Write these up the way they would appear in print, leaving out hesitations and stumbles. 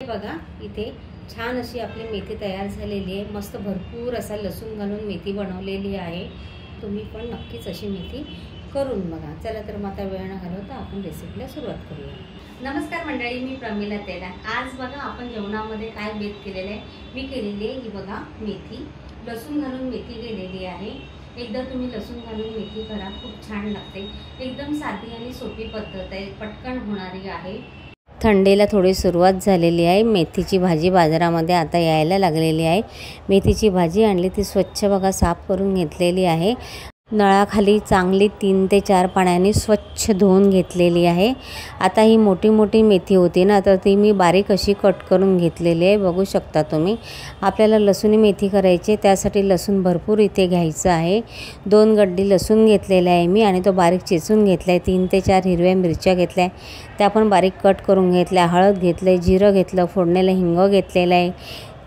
बघा इथे छान अशी आपली मेथी तयार झालेली आहे। मस्त भरपूर असा लसूण घालून मेथी बनवलेली आहे। तुम्ही पण नक्कीच अशी मेथी करून बघा। चला तर मग आता वेळ न घालवता आपण रेसिपीला सुरुवात करूया। नमस्कार मंडळी, मी प्रमिला तेला। आज बघा आपण जेवणामध्ये काय बेत केलेले आहे। मी केलेली आहे ही बघा मेथी, लसूण घालून मेथी केलेली आहे। एकदा तुम्ही लसूण घालून मेथी करा, खूप छान लागते। एकदम साधी आणि सोपी पद्धत आहे, पटकन होणारी आहे। थंडीला थोडी सुरुवात झालेली आहे। मेथीची भाजी बाजारामध्ये आता यायला लागलेली आहे। मेथीची भाजी आणली, ती स्वच्छ बघा साफ करून घेतलेली आहे। नळाखाली चांगली 3 ते 4 पाण्याने स्वच्छ धुवून घेतलेली आहे। आता ही मोठी मोठी मेथी होती ना, तर ती मी बारीक अशी कट करून घेतलेली आहे। बघू शकता तुम्ही। आपल्याला लसूणी मेथी करायची, त्यासाठी लसूण भरपूर इथे घ्यायचं आहे। 2 गड्डी लसूण घेतलेला आहे मी आणि तो बारीक चेचून घेतला आहे। 3 ते 4 हिरव्या मिरच्या घेतल्या, त्या पण बारीक कट करून घेतल्या। हळद घेतलं, जिरं घेतलं, फोडणीला हिंग घेतलेलं आहे,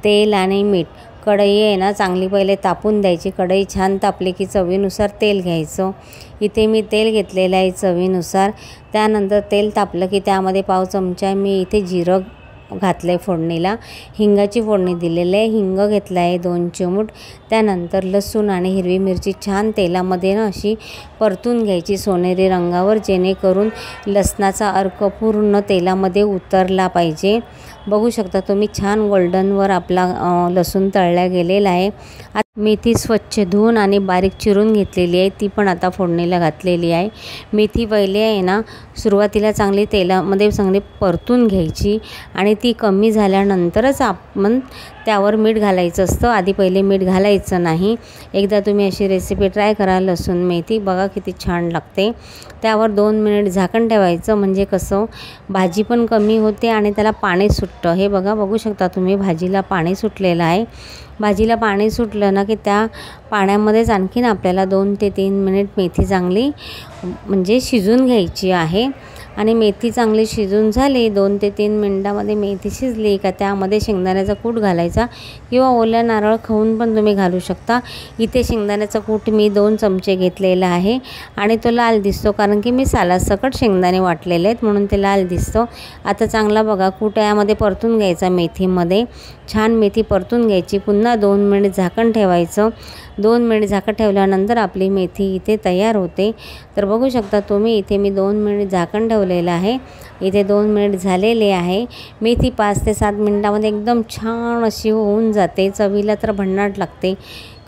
तेल आणि मीठ। कढई आहे ना चांगली पहिले तापून द्यायची। कढई छान तापली की चवीनुसार तेल घ्यायचं। इथे मी तेल घेतलेलं आहे चवीनुसार। त्यानंतर तेल तापलं की त्यामध्ये पाव चमचा मी इथे जिरं घातलं आहे फोडणीला। हिंगाची फोडणी दिलेली आहे। हिंग घेतला आहे 2 चिमूट। त्यानंतर लसूण आणि हिरवी मिरची छान तेलामध्ये ना अशी परतून घ्यायची सोनेरी रंगावर, जेणेकरून लसणाचा अर्क पूर्ण तेलामध्ये उतरला पाहिजे। बघू शकता तुम्ही छान गोल्डनवर आपला लसूण तळला गेलेला आहे। मेथी स्वच्छ धुवून आणि बारीक चिरून घेतलेली आहे, ती पण आता फोडणीला घातलेली आहे। मेथी पहिले आहे ना सुरुवातीला चांगली तेलामध्ये चांगली परतून घ्यायची आणि ती कमी झाल्यानंतरच आपण त्यावर मीठ घालायचं असतं। आधी पहिले मीठ घालायचं नाही। एकदा तुम्ही अशी रेसिपी ट्राय करा, लसूण मेथी बघा किती छान लागते। त्यावर 2 मिनिट झाकण ठेवायचं, म्हणजे कसं भाजी पण कमी होते आणि त्याला पाणी सुटतं। हे बघा, बघू शकता तुम्ही भाजीला पाणी सुटलेलं आहे। भाजीला पाणी सुटलं ना की त्या पाण्यामध्येच आणखीन आपल्याला 2 ते 3 मिनिट मेथी चांगली म्हणजे शिजून घ्यायची आहे। आणि मेथी चांगली शिजून झाली, 2 ते 3 मिनिटामध्ये मेथी शिजली का त्यामध्ये शेंगदाण्याचा कूट घालायचा, किंवा ओला नारळ खवून पण तुम्ही घालू शकता। इथे शेंगदाण्याचा कूट मी 2 चमचे घेतलेला आहे आणि तो लाल दिसतो, कारण की मी सालासकट शेंगदाणे वाटलेले आहेत म्हणून ते लाल दिसतो। आता चांगला बघा कूट यामध्ये परतून घ्यायचा मेथीमध्ये। छान मेथी परतून घ्यायची, पुन्हा 2 मिनिट झाकण ठेवायचं। 2 मिनिट झाकण ठेवल्यानंतर आपली मेथी इथे तयार होते। तर बघू शकता तुम्ही, इथे मी 2 मिनिट झाकण ठेवलेलं आहे। इथे 2 मिनिट झालेले आहे। मेथी 5 ते 7 मिनिटामध्ये एकदम छान अशी होऊन जाते। चवीला तर भन्नाट लागते।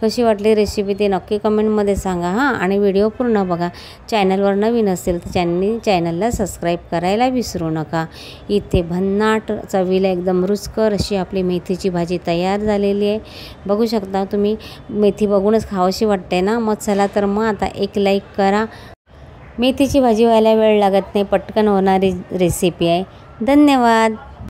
कशी वाटली रेसिपी ते नक्की कमेंटमध्ये सांगा हां, आणि व्हिडिओ पूर्ण बघा। चॅनलवर नवीन असेल तर चॅनलला सबस्क्राईब करायला विसरू नका। इथे भन्नाट चवीला एकदम रुचकर अशी आपली मेथीची भाजी तयार झालेली आहे। बघू शकता तुम्ही, मेथी बघूनच खावीशी वाटते ना। मग चला तर मग आता एक लाईक करा। मेथीची भाजी व्हायला वेळ लागत नाही, पटकन होणारी रेसिपी आहे। धन्यवाद।